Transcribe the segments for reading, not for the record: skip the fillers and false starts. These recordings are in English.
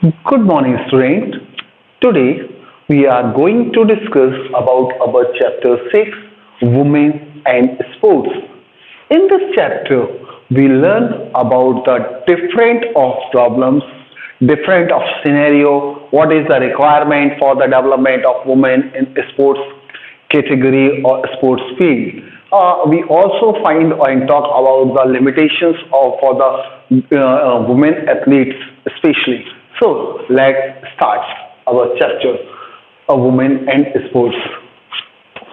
Good morning, student. Today we are going to discuss about our chapter 6, Women and Sports. In this chapter, we learn about the different of problems, different of scenario, what is the requirement for the development of women in sports category or sports field. We also find and talk about the limitations of for the women athletes especially. So let's start our chapter, a women and sports.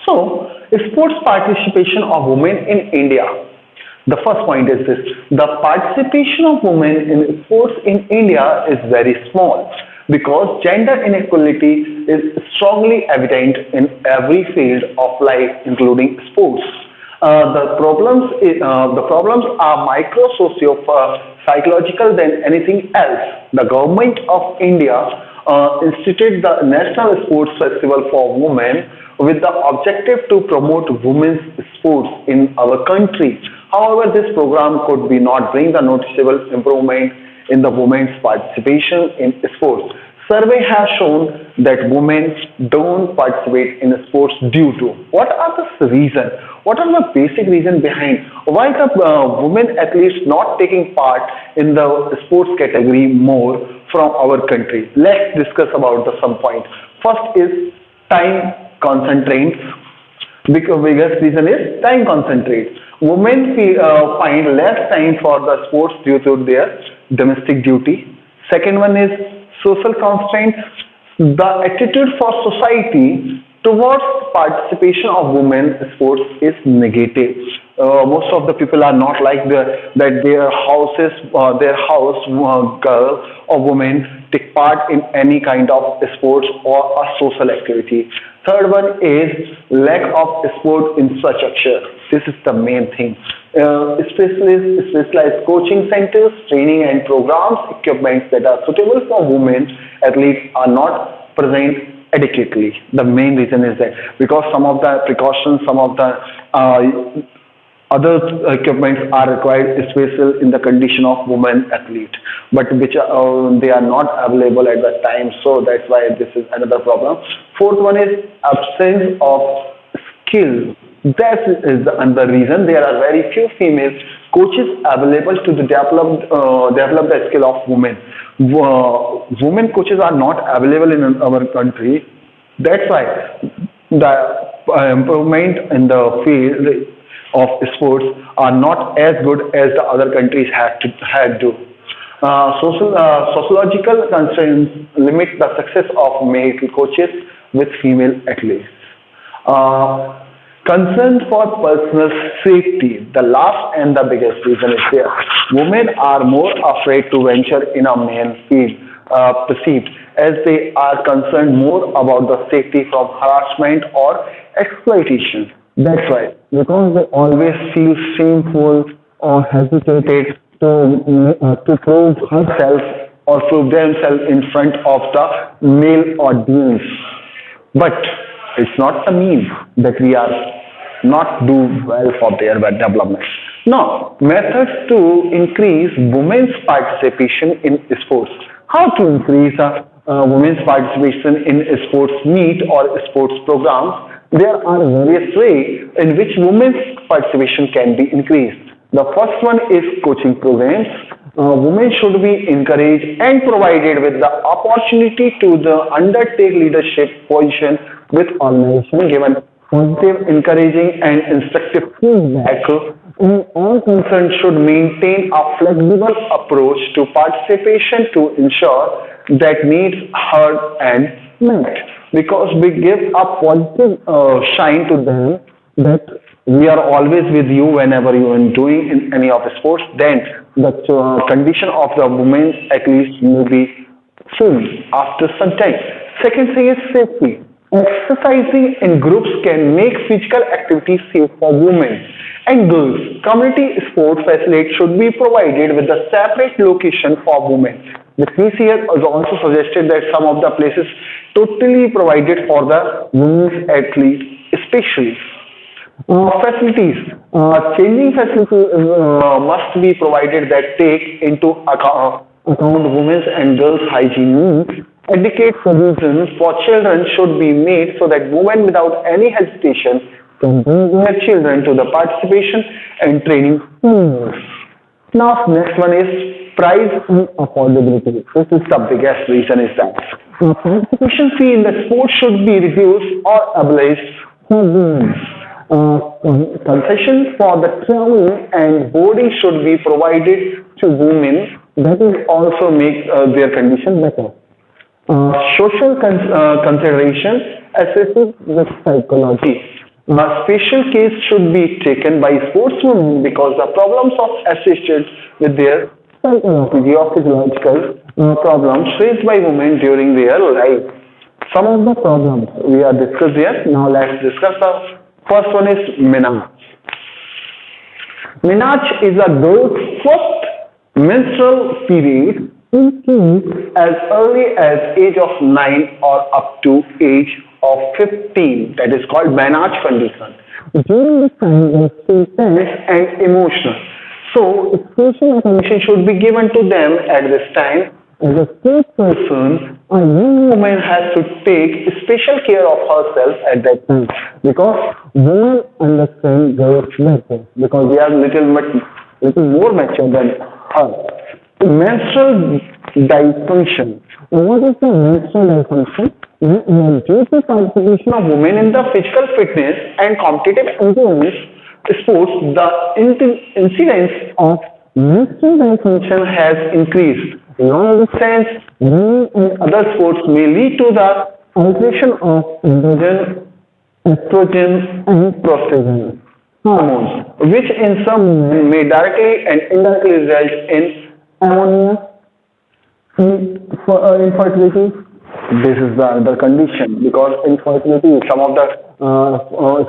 So sports participation of women in India. The first point is this: the participation of women in sports in India is very small because gender inequality is strongly evident in every field of life, including sports. The problems are micro socio psychological than anything else. The government of India instituted the National Sports Festival for Women with the objective to promote women's sports in our country. However, this program could be not bring the noticeable improvement in the women's participation in sports. Survey has shown that women don't participate in sports due to what are the reason? What are the basic reason behind why the women athletes not taking part in the sports category more from our country? Let's discuss about the some point. First is time constraints. Biggest reason is time constraints. Women find less time for the sports due to their domestic duty. Second one is social constraints. The attitude for society towards participation of women sports is negative. Most of the people are not like that their houses, their house girl or women take part in any kind of sports or a social activity. Third one is lack of sport infrastructure. This is the main thing. Specialized coaching centers, training and programs, equipments that are suitable for women athletes are not present adequately. The main reason is that because some of the precautions, some of the other equipments are required, especially in the condition of women athlete, but which they are not available at that time. So that's why this is another problem. Fourth one is absence of skill. That is another reason. There are very few female coaches available to develop the skill of women. Women coaches are not available in our country. That's why the improvement in the field of sports are not as good as the other countries had to. Sociological constraints limit the success of male coaches with female athletes. Concern for personal safety, the last and the biggest reason is there. Women are more afraid to venture in a male field, perceived as they are concerned more about the safety from harassment or exploitation. That's why, because they always feel shameful or hesitated to prove herself or prove themselves in front of the male audience. But it's not the mean that we are not do well for their development. Now, methods to increase women's participation in sports. How to increase women's participation in sports meet or sports programs? There are various ways in which women's participation can be increased. The first one is coaching programs. Women should be encouraged and provided with the opportunity to undertake leadership position with organization given positive, encouraging and instructive feedback. All concerned should maintain a flexible approach to participation to ensure that needs heard and met. Because we give a positive shine to them that we are always with you whenever you are doing in any of the sports, then the condition of the women at least will be full after some time. Second thing is safety. Exercising in groups can make physical activity safe for women and girls. Community sport facilities should be provided with a separate location for women. The PCS has also suggested that some of the places totally provided for the women's athletes, especially. Facilities. Changing facilities must be provided that take into account account women's and girls' hygiene needs, adequate provisions for children should be made so that women without any hesitation can bring their children to the participation and training schools. Now, next one is price and affordability. This is the biggest reason is that the participation fee in the sport should be reduced or abolished for women. Concessions for the traveling and boarding should be provided to women. That will also make their condition better. Social consideration assesses with psychology. A special case should be taken by sportswomen because the problems of associated with their psychology or physiological problems faced by women during their life. Some of the problems we are discussed here. Now let's discuss the first one is menarche. Menarche is a girl's first menstrual period in as early as age of 9 or up to age of 15. That is called menarche condition. During this time, they feel tense and emotional. So, special attention should be given to them at this time. As a state person, a young woman has to take special care of herself at that time because women understand girls better because they are little more mature than her. Menstrual dysfunction. What is the menstrual dysfunction? Due to participation of women in the physical fitness and competitive endurance sports, the incidence of menstrual dysfunction has increased. Long distance, running and other sports may lead to the alteration of estrogen and progesterone hormones, which in some women may directly and indirectly result in ammonia, infertility. This is the other condition because infertility, some of the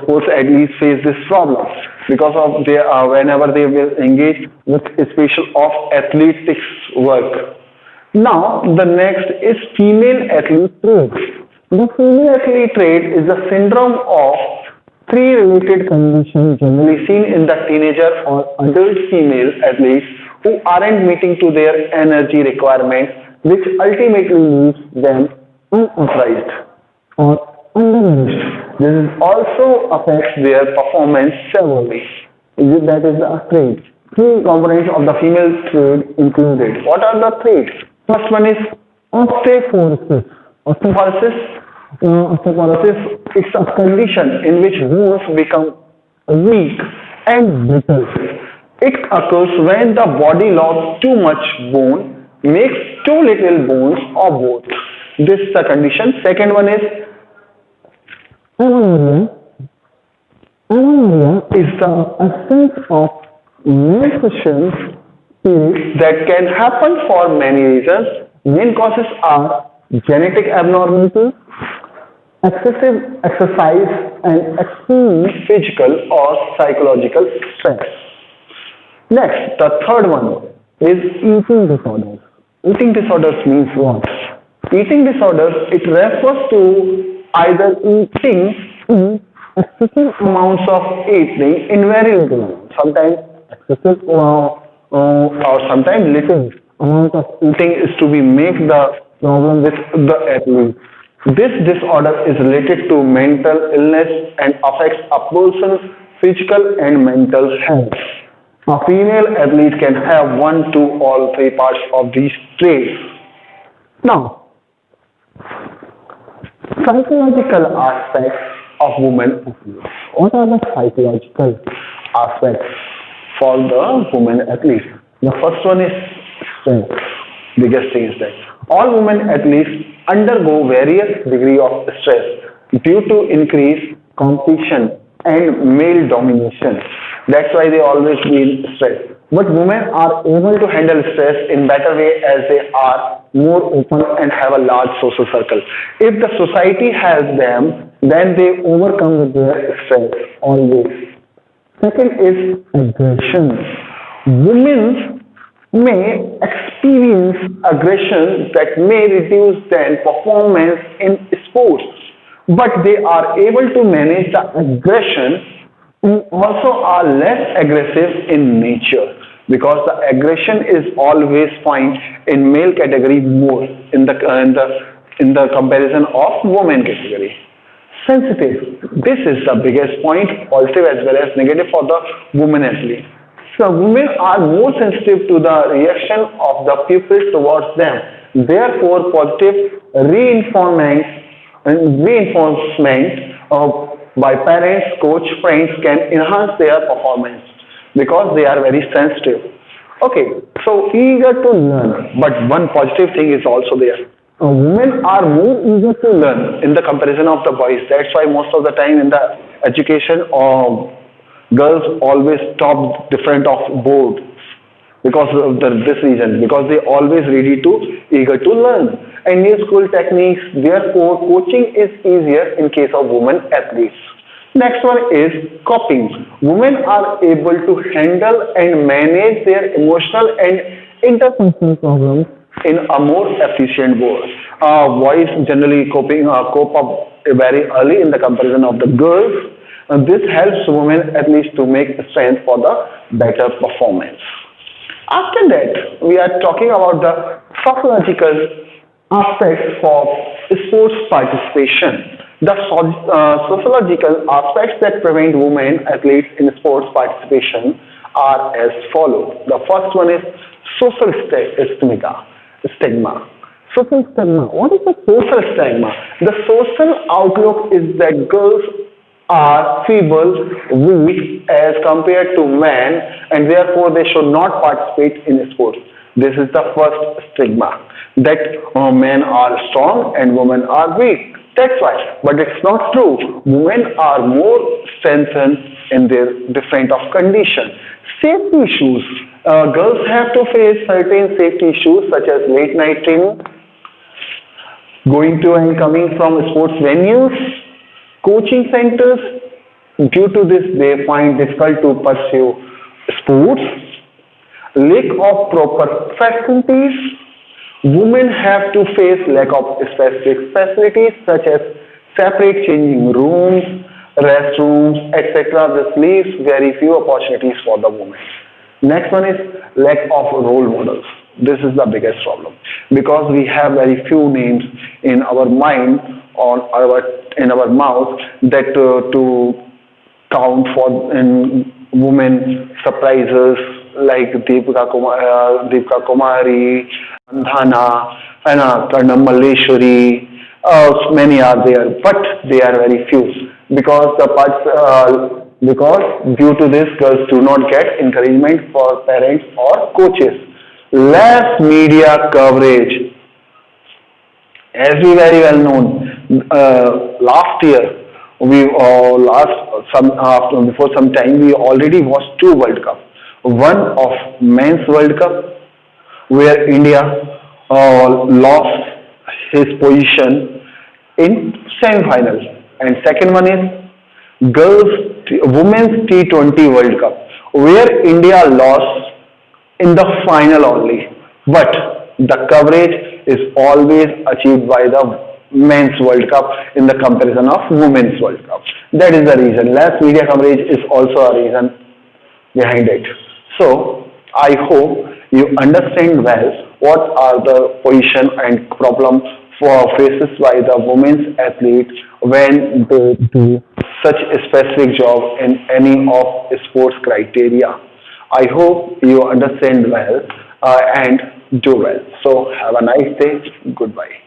sports athletes face this problem because of their whenever they will engage with special of athletics work. Now the next is female athlete trait. The female athlete trait is the syndrome of three related conditions generally seen in the teenager or adult female athletes who aren't meeting to their energy requirements, which ultimately leaves them unauthorized or undernourished. This also affects their performance severely. That is the trait. Three components of the female trait included. What are the traits? First one is osteoporosis. Osteoporosis is a condition in which bones become weak and brittle. It occurs when the body lost too much bone, makes too little bones or both. This is the condition. Second one is amenorrhea. Amenorrhea is the absence of menstruation that can happen for many reasons. Main causes are genetic abnormalities, excessive exercise, and extreme physical or psychological stress. Next, the third one is eating disorders. Eating disorders means what? Eating disorders, it refers to either eating excessive amounts of eating in very little amounts. Sometimes excessive or sometimes little amount of eating is to be make the problem with the athlete. This disorder is related to mental illness and affects a person's physical and mental health. A female athlete can have one, two, all three parts of these traits. Now, psychological aspects of women athletes. What are the psychological aspects for the women athletes? The first one is stress. Biggest thing is that all women athletes undergo various degree of stress due to increased competition and male domination. That's why they always feel stressed. But women are able to handle stress in better way as they are more open and have a large social circle. If the society has them, then they overcome with their stress always. Second is aggression. Women may experience aggression that may reduce their performance in sports, but they are able to manage the aggression and also are less aggressive in nature. because the aggression is always found in male category more in the comparison of women category. Sensitive. This is the biggest point, positive as well as negative for the women athlete. So women are more sensitive to the reaction of the pupils towards them. Therefore, positive reinforcement by parents, coach, friends can enhance their performance because they are very sensitive. Okay, so eager to learn, but one positive thing is also there. Women are more eager to learn in the comparison of the boys. That's why most of the time in the education, girls always top different of board because of this reason. Because they always ready to eager to learn and new school techniques. Therefore, coaching is easier in case of women athletes. Next one is coping. Women are able to handle and manage their emotional and interpersonal problems in a more efficient way. Boys generally cope up very early in the comparison of the girls. This helps women at least to make strength for the better performance. After that, we are talking about the physiological aspects for sports participation. The sociological aspects that prevent women athletes in sports participation are as follows. The first one is social stigma. Social stigma. What is the social stigma? The social outlook is that girls are feeble, weak as compared to men, and therefore they should not participate in sports. This is the first stigma that men are strong and women are weak. That's why, but it's not true. Women are more strengthened in their different of condition. Safety issues. Girls have to face certain safety issues such as late night training, going to and coming from sports venues, coaching centers. Due to this, they find difficult to pursue sports. Lack of proper facilities. Women have to face lack of specific facilities such as separate changing rooms, restrooms, etc. This leaves very few opportunities for the women. Next one is lack of role models. This is the biggest problem because we have very few names in our mind in our mouth that to count for in women surprises like Deepika Kumari, Andhana, and Karnam Malleshwari. Many are there, but they are very few because because due to this, girls do not get encouragement for parents or coaches. Less media coverage. As we very well known, last year before some time we already watched two World Cup. One of men's World Cup where India lost his position in semi-final, and second one is women's T20 World Cup where India lost in the final only, but the coverage is always achieved by the men's World Cup in the comparison of women's World Cup. That is the reason. Less media coverage is also a reason behind it. So I hope you understand well what are the position and problem for faces by the women's athletes when they do such a specific job in any of sports criteria. I hope you understand well and do well. So have a nice day. Goodbye.